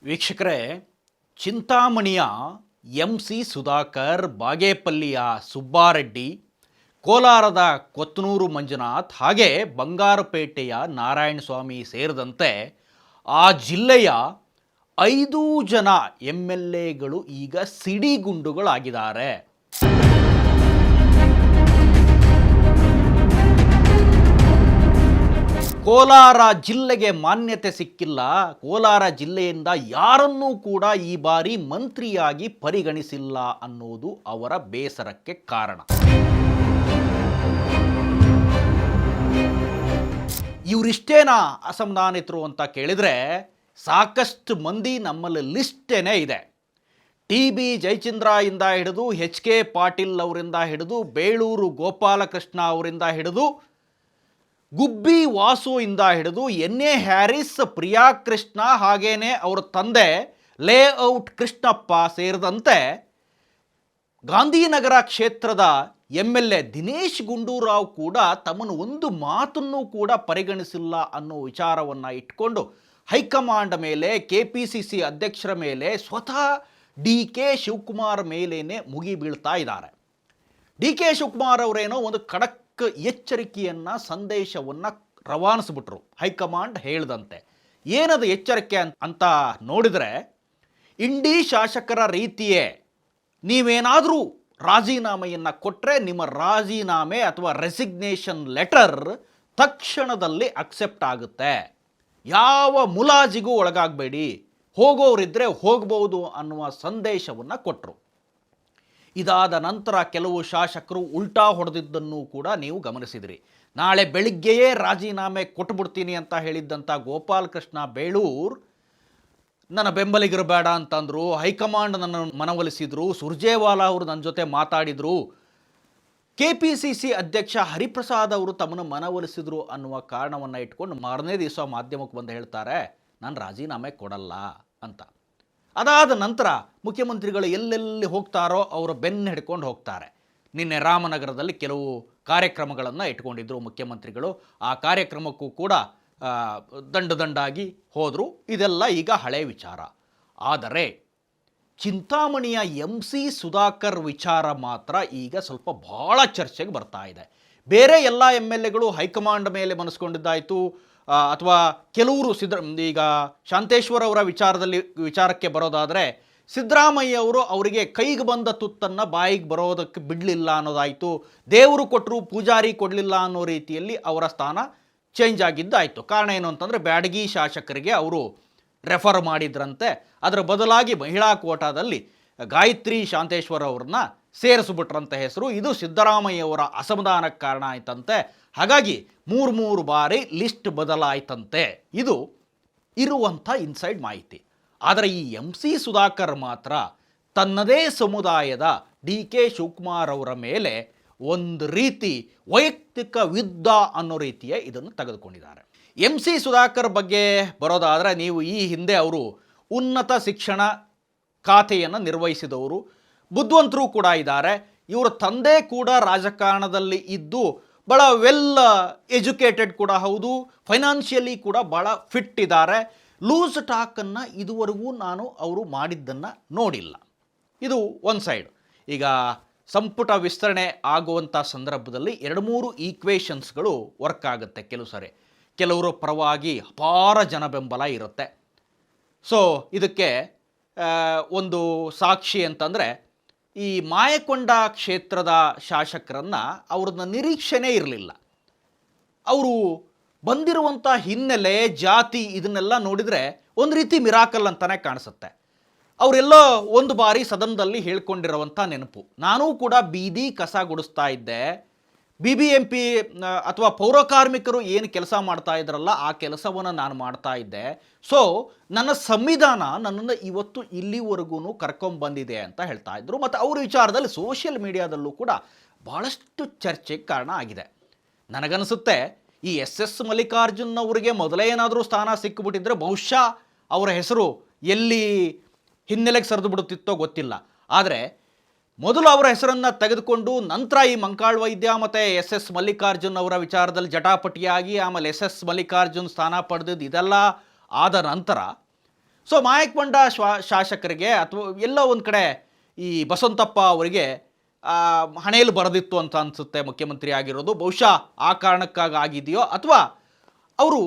ವೀಕ್ಷಕರೇ, ಚಿಂತಾಮಣಿಯ MC ಸುಧಾಕರ್, ಬಾಗೇಪಲ್ಲಿಯ ಸುಬ್ಬಾರೆಡ್ಡಿ, ಕೋಲಾರದ ಕೊತ್ತನೂರು ಮಂಜುನಾಥ್, ಹಾಗೆ ಬಂಗಾರಪೇಟೆಯ ನಾರಾಯಣಸ್ವಾಮಿ ಸೇರಿದಂತೆ ಆ ಜಿಲ್ಲೆಯ 5 ಜನ MLAಗಳು ಈಗ ಸಿಡಿಗುಂಡುಗಳಾಗಿದ್ದಾರೆ. ಕೋಲಾರ ಜಿಲ್ಲೆಗೆ ಮಾನ್ಯತೆ ಸಿಕ್ಕಿಲ್ಲ. ಕೋಲಾರ ಜಿಲ್ಲೆಯಿಂದ ಯಾರನ್ನೂ ಕೂಡ ಈ ಬಾರಿ ಮಂತ್ರಿಯಾಗಿ ಪರಿಗಣಿಸಿಲ್ಲ ಅನ್ನೋದು ಅವರ ಬೇಸರಕ್ಕೆ ಕಾರಣ. ಇವರಿಷ್ಟೇನಾ ಅಸಮಾಧಾನಿತರು ಅಂತ ಕೇಳಿದರೆ ಸಾಕಷ್ಟು ಮಂದಿ ನಮ್ಮಲ್ಲಿ ಲಿಸ್ಟೇನೇ ಇದೆ. TB ಜಯಚಂದ್ರ ಇಂದ ಹಿಡಿದು HK ಪಾಟೀಲ್ ಅವರಿಂದ ಹಿಡಿದು ಬೇಳೂರು ಗೋಪಾಲಕೃಷ್ಣ ಅವರಿಂದ ಹಿಡಿದು ಗುಬ್ಬಿ ವಾಸು ಇಂದ ಹಿಡಿದು NA ಹ್ಯಾರಿಸ್, ಪ್ರಿಯಾ ಕೃಷ್ಣ, ಹಾಗೇನೆ ಅವರ ತಂದೆ ಲೇಔಟ್ ಕೃಷ್ಣಪ್ಪ ಸೇರಿದಂತೆ ಗಾಂಧಿನಗರ ಕ್ಷೇತ್ರದ MLA ದಿನೇಶ್ ಗುಂಡೂರಾವ್ ಕೂಡ ತಮ್ಮನ್ನು ಒಂದು ಮಾತನ್ನು ಕೂಡ ಪರಿಗಣಿಸಿಲ್ಲ ಅನ್ನೋ ವಿಚಾರವನ್ನು ಇಟ್ಕೊಂಡು ಹೈಕಮಾಂಡ್ ಮೇಲೆ, KPCC ಅಧ್ಯಕ್ಷರ ಮೇಲೆ, ಸ್ವತಃ DK ಶಿವಕುಮಾರ್ ಮೇಲೇನೆ ಮುಗಿ ಬೀಳ್ತಾ ಇದ್ದಾರೆ. DK ಶಿವಕುಮಾರ್ ಅವರೇನೋ ಒಂದು ಖಡಕ್ ಎಚ್ಚರಿಕೆಯನ್ನು, ಸಂದೇಶವನ್ನು ರವಾನಿಸ್ಬಿಟ್ರು ಹೈಕಮಾಂಡ್ ಹೇಳ್ದಂತೆ. ಏನದು ಎಚ್ಚರಿಕೆ ಅಂತ ನೋಡಿದರೆ, ಇಂಡಿ ಶಾಸಕರ ರೀತಿಯೇ ನೀವೇನಾದರೂ ರಾಜೀನಾಮೆಯನ್ನು ಕೊಟ್ಟರೆ ನಿಮ್ಮ ರಾಜೀನಾಮೆ ಅಥವಾ ರೆಸಿಗ್ನೇಷನ್ ಲೆಟರ್ ತಕ್ಷಣದಲ್ಲಿ ಅಕ್ಸೆಪ್ಟ್ ಆಗುತ್ತೆ, ಯಾವ ಮುಲಾಜಿಗೂ ಒಳಗಾಗಬೇಡಿ, ಹೋಗೋರಿದ್ದರೆ ಹೋಗ್ಬೋದು ಅನ್ನುವ ಸಂದೇಶವನ್ನು ಕೊಟ್ಟರು. ಇದಾದ ನಂತರ ಕೆಲವು ಶಾಸಕರು ಉಲ್ಟಾ ಹೊಡೆದಿದ್ದನ್ನು ಕೂಡ ನೀವು ಗಮನಿಸಿದಿರಿ. ನಾಳೆ ಬೆಳಿಗ್ಗೆಯೇ ರಾಜೀನಾಮೆ ಕೊಟ್ಟುಬಿಡ್ತೀನಿ ಅಂತ ಹೇಳಿದ್ದಂಥ ಗೋಪಾಲಕೃಷ್ಣ ಬೇಳೂರು ನನ್ನ ಬೆಂಬಲಿಗರು ಬೇಡ ಅಂತಂದರು, ಹೈಕಮಾಂಡ್ ನನ್ನ ಮನವೊಲಿಸಿದರು, ಸುರ್ಜೇವಾಲಾ ಅವರು ನನ್ನ ಜೊತೆ ಮಾತಾಡಿದರು, KPCC ಅಧ್ಯಕ್ಷ ಹರಿಪ್ರಸಾದ್ ಅವರು ತಮ್ಮನ್ನು ಮನವೊಲಿಸಿದರು ಅನ್ನುವ ಕಾರಣವನ್ನು ಇಟ್ಕೊಂಡು ಮಾರನೇ ದಿವಸ ಮಾಧ್ಯಮಕ್ಕೆ ಬಂದು ಹೇಳ್ತಾರೆ, ನಾನು ರಾಜೀನಾಮೆ ಕೊಡಲ್ಲ ಅಂತ. ಅದಾದ ನಂತರ ಮುಖ್ಯಮಂತ್ರಿಗಳು ಎಲ್ಲೆಲ್ಲಿ ಹೋಗ್ತಾರೋ ಅವರ ಬೆನ್ನು ಹಿಡ್ಕೊಂಡು ಹೋಗ್ತಾರೆ. ನಿನ್ನೆ ರಾಮನಗರದಲ್ಲಿ ಕೆಲವು ಕಾರ್ಯಕ್ರಮಗಳನ್ನು ಇಟ್ಕೊಂಡಿದ್ದರು ಮುಖ್ಯಮಂತ್ರಿಗಳು. ಆ ಕಾರ್ಯಕ್ರಮಕ್ಕೂ ಕೂಡ ದಂಡಾಗಿ ಹೋದರು. ಇದೆಲ್ಲ ಈಗ ಹಳೆ ವಿಚಾರ. ಆದರೆ ಚಿಂತಾಮಣಿಯ MC ಸುಧಾಕರ್ ವಿಚಾರ ಮಾತ್ರ ಈಗ ಸ್ವಲ್ಪ ಭಾಳ ಚರ್ಚೆಗೆ ಬರ್ತಾ ಇದೆ. ಬೇರೆ ಎಲ್ಲ MLAಗಳು ಹೈಕಮಾಂಡ್ ಮೇಲೆ ಮನಸ್ಕೊಂಡಿದ್ದಾಯಿತು, ಅಥವಾ ಕೆಲವರು ಈಗ ಶಾಂತೇಶ್ವರ್ ಅವರ ವಿಚಾರಕ್ಕೆ ಬರೋದಾದರೆ ಸಿದ್ದರಾಮಯ್ಯ ಅವರು ಅವರಿಗೆ ಕೈಗೆ ಬಂದ ತುತ್ತನ್ನು ಬಾಯಿಗೆ ಬರೋದಕ್ಕೆ ಬಿಡಲಿಲ್ಲ ಅನ್ನೋದಾಯಿತು. ದೇವರು ಕೊಟ್ಟರು ಪೂಜಾರಿ ಕೊಡಲಿಲ್ಲ ಅನ್ನೋ ರೀತಿಯಲ್ಲಿ ಅವರ ಸ್ಥಾನ ಚೇಂಜ್ ಆಗಿದ್ದಾಯಿತು. ಕಾರಣ ಏನು ಅಂತಂದರೆ ಬ್ಯಾಡಗಿ ಶಾಸಕರಿಗೆ ಅವರು ರೆಫರ್ ಮಾಡಿದ್ರಂತೆ. ಅದರ ಬದಲಾಗಿ ಮಹಿಳಾ ಕೋಟಾದಲ್ಲಿ ಗಾಯತ್ರಿ ಶಾಂತೇಶ್ವರ್ ಅವ್ರನ್ನ ಸೇರಿಸ್ಬಿಟ್ರಂತ ಹೆಸರು. ಇದು ಸಿದ್ದರಾಮಯ್ಯ ಅವರ ಅಸಮಾಧಾನಕ್ಕೆ ಕಾರಣ ಆಯ್ತಂತೆ. ಹಾಗಾಗಿ 3 ಬಾರಿ ಲಿಸ್ಟ್ ಬದಲಾಯ್ತಂತೆ. ಇದು ಇರುವಂಥ ಇನ್ಸೈಡ್ ಮಾಹಿತಿ. ಆದರೆ ಈ MC ಸುಧಾಕರ್ ಮಾತ್ರ ತನ್ನದೇ ಸಮುದಾಯದ DK ಶಿವಕುಮಾರ್ ಅವರ ಮೇಲೆ ಒಂದು ರೀತಿ ವೈಯಕ್ತಿಕ ಯುದ್ಧ ಅನ್ನೋ ರೀತಿಯ ಇದನ್ನು ತೆಗೆದುಕೊಂಡಿದ್ದಾರೆ. MC ಸುಧಾಕರ್ ಬಗ್ಗೆ ಬರೋದಾದರೆ, ನೀವು ಈ ಹಿಂದೆ ಅವರು ಉನ್ನತ ಶಿಕ್ಷಣ ಖಾತೆಯನ್ನು ನಿರ್ವಹಿಸಿದವರು, ಬುದ್ಧಿವಂತರು ಕೂಡ ಇದ್ದಾರೆ. ಇವರ ತಂದೆ ಕೂಡ ರಾಜಕಾರಣದಲ್ಲಿ ಇದ್ದು ಭಾಳ ವೆಲ್ ಎಜುಕೇಟೆಡ್ ಕೂಡ ಹೌದು, ಫೈನಾನ್ಷಿಯಲಿ ಕೂಡ ಭಾಳ ಫಿಟ್ ಇದ್ದಾರೆ. ಲೂಸ್ ಟಾಕನ್ನು ಇದುವರೆಗೂ ನಾನು ಅವರು ಮಾಡಿದ್ದನ್ನು ನೋಡಿಲ್ಲ. ಇದು ಒಂದು ಸೈಡ್. ಈಗ ಸಂಪುಟ ವಿಸ್ತರಣೆ ಆಗುವಂಥ ಸಂದರ್ಭದಲ್ಲಿ 2-3 ಈಕ್ವೇಷನ್ಸ್ಗಳು ವರ್ಕ್ ಆಗುತ್ತೆ. ಕೆಲವರು ಪರವಾಗಿ ಅಪಾರ ಜನ ಬೆಂಬಲ ಇರುತ್ತೆ. ಸೊ ಇದಕ್ಕೆ ಒಂದು ಸಾಕ್ಷಿ ಅಂತಂದರೆ, ಈ ಮಾಯಕೊಂಡ ಕ್ಷೇತ್ರದ ಶಾಸಕರನ್ನು ಅವ್ರನ್ನ ನಿರೀಕ್ಷೆನೇ ಇರಲಿಲ್ಲ. ಅವರು ಬಂದಿರುವಂಥ ಹಿನ್ನೆಲೆ, ಜಾತಿ, ಇದನ್ನೆಲ್ಲ ನೋಡಿದರೆ ಒಂದು ರೀತಿ ಮಿರಾಕಲ್ ಅಂತಲೇ ಕಾಣಿಸುತ್ತೆ. ಅವರೆಲ್ಲೋ ಒಂದು ಬಾರಿ ಸದನದಲ್ಲಿ ಹೇಳ್ಕೊಂಡಿರುವಂಥ ನೆನಪು, ನಾನೂ ಕೂಡ ಬೀದಿ ಕಸ ಗುಡಿಸ್ತಾ ಇದ್ದೆ, BBMP ಅಥವಾ ಪೌರ ಕಾರ್ಮಿಕರು ಏನು ಕೆಲಸ ಮಾಡ್ತಾ ಇದ್ರಲ್ಲ ಆ ಕೆಲಸವನ್ನು ನಾನು ಮಾಡ್ತಾ ಇದ್ದೆ. ಸೊ ನನ್ನ ಸಂವಿಧಾನ ನನ್ನನ್ನು ಇವತ್ತು ಇಲ್ಲಿವರೆಗೂ ಕರ್ಕೊಂಬಂದಿದೆ ಅಂತ ಹೇಳ್ತಾ ಇದ್ರು. ಮತ್ತು ಅವ್ರ ವಿಚಾರದಲ್ಲಿ ಸೋಷಿಯಲ್ ಮೀಡಿಯಾದಲ್ಲೂ ಕೂಡ ಭಾಳಷ್ಟು ಚರ್ಚೆಗೆ ಕಾರಣ ಆಗಿದೆ. ನನಗನ್ನಿಸುತ್ತೆ ಈ SS ಮಲ್ಲಿಕಾರ್ಜುನ್ ಅವರಿಗೆ ಮೊದಲೇ ಏನಾದರೂ ಸ್ಥಾನ ಸಿಕ್ಕಿಬಿಟ್ಟಿದ್ರೆ ಬಹುಶಃ ಅವರ ಹೆಸರು ಎಲ್ಲಿ ಹಿನ್ನೆಲೆಗೆ ಸರಿದು ಬಿಡುತ್ತಿತ್ತೋ ಗೊತ್ತಿಲ್ಲ. ಆದರೆ ಮೊದಲು ಅವರ ಹೆಸರನ್ನು ತೆಗೆದುಕೊಂಡು ನಂತರ ಈ ಮಂಕಾಳ್ ವೈದ್ಯ ಮತ್ತು SS ಮಲ್ಲಿಕಾರ್ಜುನ್ ಅವರ ವಿಚಾರದಲ್ಲಿ ಜಟಾಪಟಿಯಾಗಿ ಆಮೇಲೆ SS ಮಲ್ಲಿಕಾರ್ಜುನ್ ಸ್ಥಾನ ಪಡೆದಿದ್ದು ಇದೆಲ್ಲ ಆದ ನಂತರ ಸೊ ಮಾಯಕೊಂಡ ಶಾಸಕರಿಗೆ ಅಥವಾ ಎಲ್ಲೋ ಒಂದು ಕಡೆ ಈ ಬಸವಂತಪ್ಪ ಅವರಿಗೆ ಹಣೆಯಲ್ಲಿ ಬರೆದಿತ್ತು ಅಂತ ಅನಿಸುತ್ತೆ ಮುಖ್ಯಮಂತ್ರಿ ಆಗಿರೋದು. ಬಹುಶಃ ಆ ಕಾರಣಕ್ಕಾಗಿ ಆಗಿದೆಯೋ ಅಥವಾ ಅವರು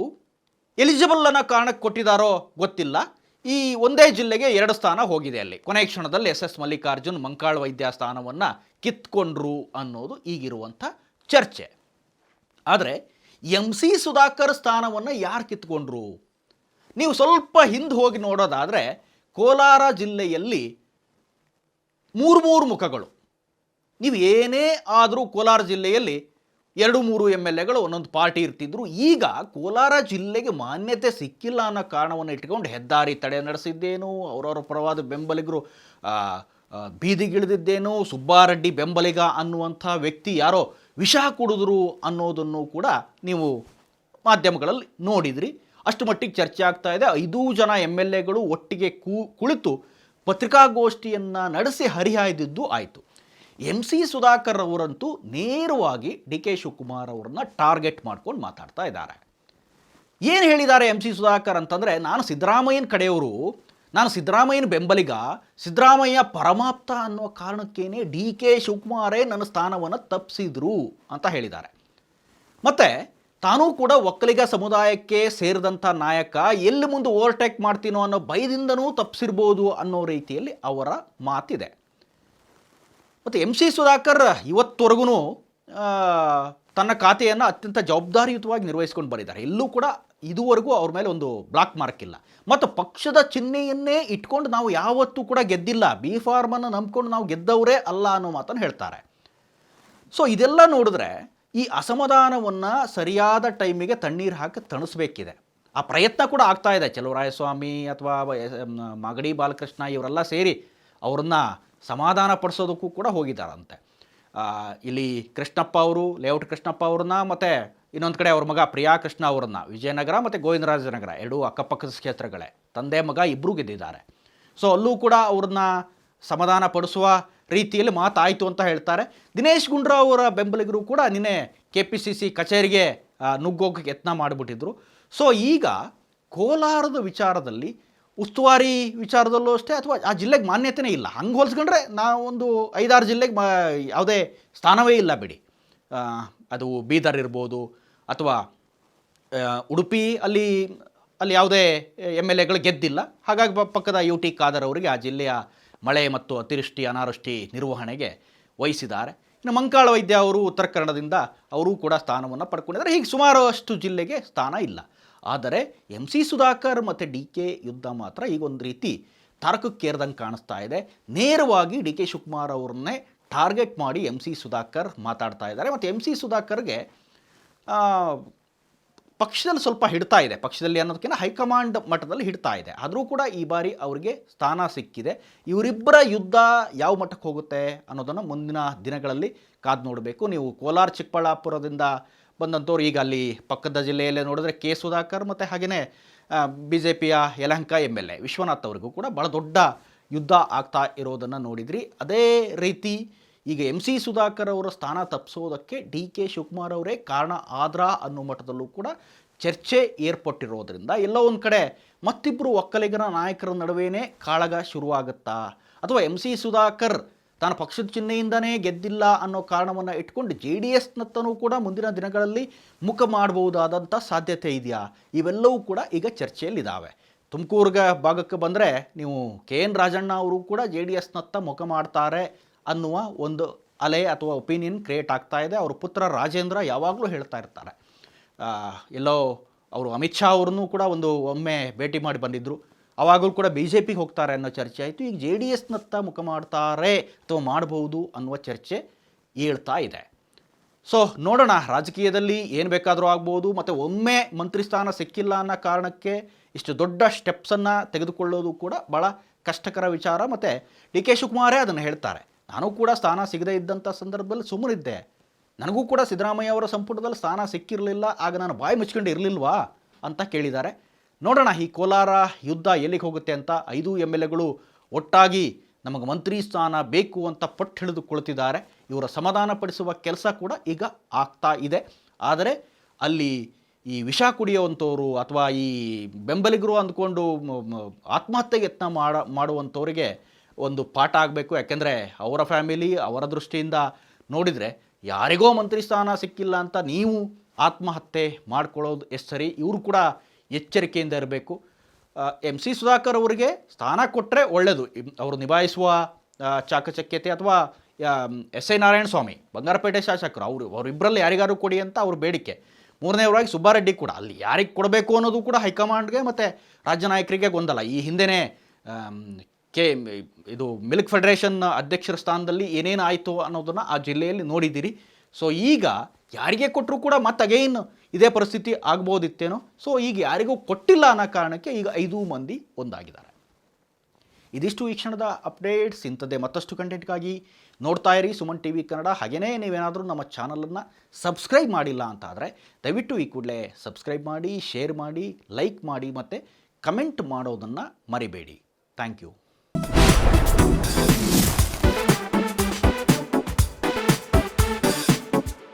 ಎಲಿಜಿಬಲ್ ಅನ್ನೋ ಕಾರಣಕ್ಕೆ ಕೊಟ್ಟಿದ್ದಾರೋ ಗೊತ್ತಿಲ್ಲ. ಈ ಒಂದೇ ಜಿಲ್ಲೆಗೆ 2 ಸ್ಥಾನ ಹೋಗಿದೆ. ಅಲ್ಲಿ ಕೊನೆಯ ಕ್ಷಣದಲ್ಲಿ SS ಮಲ್ಲಿಕಾರ್ಜುನ್ ಮಂಕಾಳ ವೈದ್ಯ ಸ್ಥಾನವನ್ನು ಕಿತ್ಕೊಂಡ್ರು ಅನ್ನೋದು ಈಗಿರುವಂಥ ಚರ್ಚೆ. ಆದರೆ MC ಸುಧಾಕರ್ ಸ್ಥಾನವನ್ನು ಯಾರು ಕಿತ್ಕೊಂಡ್ರು? ನೀವು ಸ್ವಲ್ಪ ಹಿಂದೆ ಹೋಗಿ ನೋಡೋದಾದರೆ ಕೋಲಾರ ಜಿಲ್ಲೆಯಲ್ಲಿ 3 ಮುಖಗಳು. ನೀವು ಏನೇ ಆದರೂ ಕೋಲಾರ ಜಿಲ್ಲೆಯಲ್ಲಿ 2-3 MLAಗಳು ಒಂದೊಂದು ಪಾರ್ಟಿ ಇರ್ತಿದ್ರು. ಈಗ ಕೋಲಾರ ಜಿಲ್ಲೆಗೆ ಮಾನ್ಯತೆ ಸಿಕ್ಕಿಲ್ಲ ಅನ್ನೋ ಕಾರಣವನ್ನು ಇಟ್ಕೊಂಡು ಹೆದ್ದಾರಿ ತಡೆ ನಡೆಸಿದ್ದೇನು, ಅವರವರ ಪರವಾದ ಬೆಂಬಲಿಗರು ಬೀದಿಗಿಳಿದಿದ್ದೇನು, ಸುಬ್ಬಾರೆಡ್ಡಿ ಬೆಂಬಲಿಗ ಅನ್ನುವಂಥ ವ್ಯಕ್ತಿ ಯಾರೋ ವಿಷ ಕುಡಿದ್ರು ಅನ್ನೋದನ್ನು ಕೂಡ ನೀವು ಮಾಧ್ಯಮಗಳಲ್ಲಿ ನೋಡಿದ್ರಿ. ಅಷ್ಟು ಮಟ್ಟಿಗೆ ಚರ್ಚೆ ಆಗ್ತಾ ಇದೆ. 5 ಜನ MLAಗಳು ಒಟ್ಟಿಗೆ ಕುಳಿತು ಪತ್ರಿಕಾಗೋಷ್ಠಿಯನ್ನು ನಡೆಸಿ ಹರಿಹಾಯ್ದಿದ್ದು ಆಯಿತು. MC ಸುಧಾಕರ್ ಅವರಂತೂ ನೇರವಾಗಿ DK ಶಿವಕುಮಾರ್ ಅವರನ್ನ ಟಾರ್ಗೆಟ್ ಮಾಡ್ಕೊಂಡು ಮಾತಾಡ್ತಾ ಇದ್ದಾರೆ. ಏನು ಹೇಳಿದ್ದಾರೆ MC ಸುಧಾಕರ್ ಅಂತಂದರೆ, ನಾನು ಸಿದ್ದರಾಮಯ್ಯನ ಕಡೆಯವರು, ನಾನು ಸಿದ್ದರಾಮಯ್ಯನ ಬೆಂಬಲಿಗ, ಸಿದ್ದರಾಮಯ್ಯ ಪರಮಾಪ್ತ ಅನ್ನೋ ಕಾರಣಕ್ಕೇನೆ DK ಶಿವಕುಮಾರೇ ನನ್ನ ಸ್ಥಾನವನ್ನು ತಪ್ಪಿಸಿದ್ರು ಅಂತ ಹೇಳಿದ್ದಾರೆ. ಮತ್ತು ತಾನೂ ಕೂಡ ಒಕ್ಕಲಿಗ ಸಮುದಾಯಕ್ಕೆ ಸೇರಿದಂಥ ನಾಯಕ, ಎಲ್ಲಿ ಮುಂದೆ ಓವರ್ಟೇಕ್ ಮಾಡ್ತೀನೋ ಅನ್ನೋ ಭಯದಿಂದನೂ ತಪ್ಪಿಸಿರ್ಬೋದು ಅನ್ನೋ ರೀತಿಯಲ್ಲಿ ಅವರ ಮಾತಿದೆ. ಮತ್ತು MC ಸುಧಾಕರ್ ಇವತ್ತವರೆಗೂ ತನ್ನ ಖಾತೆಯನ್ನು ಅತ್ಯಂತ ಜವಾಬ್ದಾರಿಯುತವಾಗಿ ನಿರ್ವಹಿಸ್ಕೊಂಡು ಬಂದಿದ್ದಾರೆ. ಎಲ್ಲೂ ಕೂಡ ಇದುವರೆಗೂ ಅವ್ರ ಮೇಲೆ ಒಂದು ಬ್ಲಾಕ್ ಮಾರ್ಕ್ ಇಲ್ಲ. ಮತ್ತು ಪಕ್ಷದ ಚಿಹ್ನೆಯನ್ನೇ ಇಟ್ಕೊಂಡು ನಾವು ಯಾವತ್ತೂ ಕೂಡ ಗೆದ್ದಿಲ್ಲ, B ಫಾರ್ಮನ್ನು ನಂಬ್ಕೊಂಡು ನಾವು ಗೆದ್ದವರೇ ಅಲ್ಲ ಅನ್ನೋ ಮಾತನ್ನು ಹೇಳ್ತಾರೆ. ಸೊ ಇದೆಲ್ಲ ನೋಡಿದ್ರೆ ಈ ಅಸಮಾಧಾನವನ್ನು ಸರಿಯಾದ ಟೈಮಿಗೆ ತಣ್ಣೀರು ಹಾಕಿ ತಣಿಸ್ಬೇಕಿದೆ. ಆ ಪ್ರಯತ್ನ ಕೂಡ ಆಗ್ತಾ ಇದೆ. ಚಲುವರಾಯಸ್ವಾಮಿ ಅಥವಾ ಮಾಗಡಿ ಬಾಲಕೃಷ್ಣ ಇವರೆಲ್ಲ ಸೇರಿ ಅವರನ್ನ ಸಮಾಧಾನ ಪಡಿಸೋದಕ್ಕೂ ಕೂಡ ಹೋಗಿದ್ದಾರಂತೆ. ಇಲ್ಲಿ ಕೃಷ್ಣಪ್ಪ ಅವರು, ಲೇಔಟ್ ಕೃಷ್ಣಪ್ಪ ಅವ್ರನ್ನ, ಮತ್ತು ಇನ್ನೊಂದು ಕಡೆ ಅವ್ರ ಮಗ ಪ್ರಿಯಾ ಕೃಷ್ಣ ಅವರನ್ನ, ವಿಜಯನಗರ ಮತ್ತು ಗೋವಿಂದರಾಜನಗರ 2 ಅಕ್ಕಪಕ್ಕದ ಕ್ಷೇತ್ರಗಳೇ, ತಂದೆ ಮಗ ಇಬ್ಬರೂ ಗೆದ್ದಿದ್ದಾರೆ. ಸೊ ಅಲ್ಲೂ ಕೂಡ ಅವ್ರನ್ನ ಸಮಾಧಾನ ಪಡಿಸುವ ರೀತಿಯಲ್ಲಿ ಮಾತಾಯಿತು ಅಂತ ಹೇಳ್ತಾರೆ. ದಿನೇಶ್ ಗುಂಡೂರಾವ್ ಅವರ ಬೆಂಬಲಿಗರು ಕೂಡ ನಿನ್ನೆ KPCC ಕಚೇರಿಗೆ ನುಗ್ಗೋಕ್ಕೆ ಯತ್ನ ಮಾಡಿಬಿಟ್ಟಿದ್ರು. ಸೊ ಈಗ ಕೋಲಾರದ ವಿಚಾರದಲ್ಲಿ, ಉಸ್ತುವಾರಿ ವಿಚಾರದಲ್ಲೂ ಅಷ್ಟೇ, ಅಥವಾ ಆ ಜಿಲ್ಲೆಗೆ ಮಾನ್ಯತೆಯೇ ಇಲ್ಲ. ಹಂಗೆ ಹೋಲಿಸ್ಕೊಂಡ್ರೆ ನಾವೊಂದು 5-6 ಜಿಲ್ಲೆಗೆ ಯಾವುದೇ ಸ್ಥಾನವೇ ಇಲ್ಲ ಬಿಡಿ. ಅದು ಬೀದರ್ ಇರ್ಬೋದು ಅಥವಾ ಉಡುಪಿ, ಅಲ್ಲಿ ಯಾವುದೇ MLAಗಳು ಗೆದ್ದಿಲ್ಲ. ಹಾಗಾಗಿ ಪಕ್ಕದ UT ಖಾದರ್ ಅವರಿಗೆ ಆ ಜಿಲ್ಲೆಯ ಮಳೆ ಮತ್ತು ಅತಿವೃಷ್ಟಿ ಅನಾವೃಷ್ಟಿ ನಿರ್ವಹಣೆಗೆ ವಹಿಸಿದ್ದಾರೆ. ಇನ್ನು ಮಂಕಾಳ ವೈದ್ಯ ಅವರು ಉತ್ತರ ಕನ್ನಡದಿಂದ ಅವರು ಕೂಡ ಸ್ಥಾನವನ್ನು ಪಡ್ಕೊಂಡಿದ್ದಾರೆ. ಹೀಗೆ ಸುಮಾರು ಅಷ್ಟು ಜಿಲ್ಲೆಗೆ ಸ್ಥಾನ ಇಲ್ಲ. ಆದರೆ MC ಸುಧಾಕರ್ ಮತ್ತು DK ಯುದ್ಧ ಮಾತ್ರ ಈಗ ಒಂದು ರೀತಿ ತಾರಕಕ್ಕೇರ್ದಂಗೆ ಕಾಣಿಸ್ತಾ ಇದೆ. ನೇರವಾಗಿ DK ಶಿವಕುಮಾರ್ ಅವ್ರನ್ನೇ ಟಾರ್ಗೆಟ್ ಮಾಡಿ MC ಸುಧಾಕರ್ ಮಾತಾಡ್ತಾ ಇದ್ದಾರೆ. ಮತ್ತು MC ಸುಧಾಕರ್ಗೆ ಪಕ್ಷದಲ್ಲಿ ಸ್ವಲ್ಪ ಹಿಡ್ತಾ ಇದೆ. ಪಕ್ಷದಲ್ಲಿ ಅನ್ನೋದಕ್ಕಿಂತ ಹೈಕಮಾಂಡ್ ಮಟ್ಟದಲ್ಲಿ ಹಿಡ್ತಾ ಇದೆ. ಆದರೂ ಕೂಡ ಈ ಬಾರಿ ಅವರಿಗೆ ಸ್ಥಾನ ಸಿಕ್ಕಿದೆ. ಇವರಿಬ್ಬರ ಯುದ್ಧ ಯಾವ ಮಟ್ಟಕ್ಕೆ ಹೋಗುತ್ತೆ ಅನ್ನೋದನ್ನು ಮುಂದಿನ ದಿನಗಳಲ್ಲಿ ಕಾದು ನೋಡಬೇಕು. ನೀವು ಕೋಲಾರ ಚಿಕ್ಕಬಳ್ಳಾಪುರದಿಂದ ಬಂದಂಥವ್ರು ಈಗ ಅಲ್ಲಿ ಪಕ್ಕದ ಜಿಲ್ಲೆಯಲ್ಲೇ ನೋಡಿದ್ರೆ K ಸುಧಾಕರ್ ಮತ್ತು ಹಾಗೆಯೇ BJPಯ ಯಲಹಂಕ MLA ವಿಶ್ವನಾಥ್ ಅವರಿಗೂ ಕೂಡ ಭಾಳ ದೊಡ್ಡ ಯುದ್ಧ ಆಗ್ತಾ ಇರೋದನ್ನು ನೋಡಿದ್ರಿ. ಅದೇ ರೀತಿ ಈಗ MC ಸುಧಾಕರ್ ಅವರ ಸ್ಥಾನ ತಪ್ಪಿಸೋದಕ್ಕೆ DK ಶಿವಕುಮಾರ್ ಅವರೇ ಕಾರಣ ಆದ್ರ ಅನ್ನೋ ಮಟ್ಟದಲ್ಲೂ ಕೂಡ ಚರ್ಚೆ ಏರ್ಪಟ್ಟಿರೋದ್ರಿಂದ ಎಲ್ಲೋ ಒಂದು ಕಡೆ ಮತ್ತಿಬ್ಬರು ಒಕ್ಕಲಿಗರ ನಾಯಕರ ನಡುವೆನೇ ಕಾಳಗ ಶುರುವಾಗುತ್ತಾ, ಅಥವಾ MC ಸುಧಾಕರ್ ತಾನು ಪಕ್ಷದ ಚಿಹ್ನೆಯಿಂದನೇ ಗೆದ್ದಿಲ್ಲ ಅನ್ನೋ ಕಾರಣವನ್ನು ಇಟ್ಕೊಂಡು JDSನತ್ತನೂ ಕೂಡ ಮುಂದಿನ ದಿನಗಳಲ್ಲಿ ಮುಖ ಮಾಡಬಹುದಾದಂಥ ಸಾಧ್ಯತೆ ಇದೆಯಾ? ಇವೆಲ್ಲವೂ ಕೂಡ ಈಗ ಚರ್ಚೆಯಲ್ಲಿದ್ದಾವೆ. ತುಮಕೂರು ಭಾಗಕ್ಕೆ ಬಂದರೆ ನೀವು KN ರಾಜಣ್ಣ ಅವರು ಕೂಡ JDSನತ್ತ ಮುಖ ಮಾಡ್ತಾರೆ ಅನ್ನುವ ಒಂದು ಅಲೆ ಅಥವಾ ಒಪಿನಿಯನ್ ಕ್ರಿಯೇಟ್ ಆಗ್ತಾ ಇದೆ. ಅವ್ರ ಪುತ್ರ ರಾಜೇಂದ್ರ ಯಾವಾಗಲೂ ಹೇಳ್ತಾ ಇರ್ತಾರೆ. ಎಲ್ಲೋ ಅವರು ಅಮಿತ್ ಶಾ ಅವ್ರನ್ನೂ ಕೂಡ ಒಮ್ಮೆ ಭೇಟಿ ಮಾಡಿ ಬಂದಿದ್ದರು. ಅವಾಗಲೂ ಕೂಡ BJPಗೆ ಹೋಗ್ತಾರೆ ಅನ್ನೋ ಚರ್ಚೆ ಆಯಿತು. ಈಗ JDSನತ್ತ ಮುಖ ಮಾಡ್ತಾರೆ ಅಥವಾ ಮಾಡಬಹುದು ಅನ್ನುವ ಚರ್ಚೆ ಏಳ್ತಾ ಇದೆ. ಸೊ ನೋಡೋಣ, ರಾಜಕೀಯದಲ್ಲಿ ಏನು ಬೇಕಾದರೂ ಆಗ್ಬೋದು. ಮತ್ತು ಒಮ್ಮೆ ಮಂತ್ರಿ ಸ್ಥಾನ ಸಿಕ್ಕಿಲ್ಲ ಅನ್ನೋ ಕಾರಣಕ್ಕೆ ಇಷ್ಟು ದೊಡ್ಡ ಸ್ಟೆಪ್ಸನ್ನು ತೆಗೆದುಕೊಳ್ಳೋದು ಕೂಡ ಭಾಳ ಕಷ್ಟಕರ ವಿಚಾರ. ಮತ್ತು DK ಶಿವಕುಮಾರೇ ಅದನ್ನು ಹೇಳ್ತಾರೆ. ನಾನು ಕೂಡ ಸ್ಥಾನ ಸಿಗದೇ ಇದ್ದಂಥ ಸಂದರ್ಭದಲ್ಲಿ ಸುಮ್ಮನಿದ್ದೆ. ನನಗೂ ಕೂಡ ಸಿದ್ದರಾಮಯ್ಯ ಅವರ ಸಂಪುಟದಲ್ಲಿ ಸ್ಥಾನ ಸಿಕ್ಕಿರಲಿಲ್ಲ, ಆಗ ನಾನು ಬಾಯಿ ಮುಚ್ಕೊಂಡು ಇರಲಿಲ್ವಾ ಅಂತ ಕೇಳಿದ್ದಾರೆ. ನೋಡೋಣ ಈ ಕೋಲಾರ ಯುದ್ಧ ಎಲ್ಲಿಗೆ ಹೋಗುತ್ತೆ ಅಂತ. 5 MLAಗಳು ಒಟ್ಟಾಗಿ ನಮಗೆ ಮಂತ್ರಿ ಸ್ಥಾನ ಬೇಕು ಅಂತ ಪಟ್ಟು ಹಿಡಿದು ಕುಳಿತಿದ್ದಾರೆ. ಇವರ ಸಮಾಧಾನ ಪಡಿಸುವ ಕೆಲಸ ಕೂಡ ಈಗ ಆಗ್ತಾ ಇದೆ. ಆದರೆ ಅಲ್ಲಿ ಈ ವಿಷ ಕುಡಿಯುವಂಥವ್ರು ಅಥವಾ ಈ ಬೆಂಬಲಿಗರು ಅಂದ್ಕೊಂಡು ಆತ್ಮಹತ್ಯೆಗೆ ಯತ್ನ ಮಾಡುವಂಥವ್ರಿಗೆ ಒಂದು ಪಾಠ ಆಗಬೇಕು. ಯಾಕೆಂದರೆ ಅವರ ಫ್ಯಾಮಿಲಿ ಅವರ ದೃಷ್ಟಿಯಿಂದ ನೋಡಿದರೆ ಯಾರಿಗೋ ಮಂತ್ರಿ ಸ್ಥಾನ ಸಿಕ್ಕಿಲ್ಲ ಅಂತ ನೀವು ಆತ್ಮಹತ್ಯೆ ಮಾಡ್ಕೊಳ್ಳೋದು ಎಷ್ಟು ಸರಿ? ಇವರು ಕೂಡ ಎಚ್ಚರಿಕೆಯಿಂದ ಇರಬೇಕು. MC ಸುಧಾಕರ್ ಅವರಿಗೆ ಸ್ಥಾನ ಕೊಟ್ಟರೆ ಒಳ್ಳೆಯದು, ಅವರು ನಿಭಾಯಿಸುವ ಚಾಕಚಕ್ಯತೆ, ಅಥವಾ SI ನಾರಾಯಣಸ್ವಾಮಿ ಬಂಗಾರಪೇಟೆ ಶಾಸಕರು ಅವರಿಬ್ಬರಲ್ಲಿ ಯಾರಿಗಾರು ಕೊಡಿ ಅಂತ ಅವ್ರ ಬೇಡಿಕೆ. ಮೂರನೇವರಾಗಿ ಸುಬ್ಬಾರೆಡ್ಡಿ ಕೂಡ ಅಲ್ಲಿ ಯಾರಿಗೆ ಕೊಡಬೇಕು ಅನ್ನೋದು ಕೂಡ ಹೈಕಮಾಂಡ್ಗೆ ಮತ್ತು ರಾಜ್ಯ ನಾಯಕರಿಗೆ ಗೊಂದಲ. ಈ ಹಿಂದೆಯೇ ಇದು ಮಿಲ್ಕ್ ಫೆಡರೇಷನ್ ಅಧ್ಯಕ್ಷರ ಸ್ಥಾನದಲ್ಲಿ ಏನೇನು ಆಯಿತು ಅನ್ನೋದನ್ನು ಆ ಜಿಲ್ಲೆಯಲ್ಲಿ ನೋಡಿದ್ದೀರಿ. ಸೊ ಈಗ ಯಾರಿಗೆ ಕೊಟ್ಟರೂ ಕೂಡ ಮತ್ತೆ ಅಗೈನ್ ಇದೇ ಪರಿಸ್ಥಿತಿ ಆಗ್ಬೋದಿತ್ತೇನೋ. ಸೊ ಈಗ ಯಾರಿಗೂ ಕೊಟ್ಟಿಲ್ಲ ಅನ್ನೋ ಕಾರಣಕ್ಕೆ ಈಗ 5 ಮಂದಿ ಒಂದಾಗಿದ್ದಾರೆ. ಇದಿಷ್ಟು ಈ ಕ್ಷಣದ ಅಪ್ಡೇಟ್ಸ್. ಇಂಥದ್ದೇ ಮತ್ತಷ್ಟು ಕಂಟೆಂಟ್ಗಾಗಿ ನೋಡ್ತಾ ಇರಿ ಸುಮನ್ TV ಕನ್ನಡ. ಹಾಗೆಯೇ ನೀವೇನಾದರೂ ನಮ್ಮ ಚಾನಲನ್ನು ಸಬ್ಸ್ಕ್ರೈಬ್ ಮಾಡಿಲ್ಲ ಅಂತ ಆದರೆ ದಯವಿಟ್ಟು ಈ ಕೂಡಲೇ ಸಬ್ಸ್ಕ್ರೈಬ್ ಮಾಡಿ, ಶೇರ್ ಮಾಡಿ, ಲೈಕ್ ಮಾಡಿ ಮತ್ತು ಕಮೆಂಟ್ ಮಾಡೋದನ್ನು ಮರಿಬೇಡಿ. Thank you.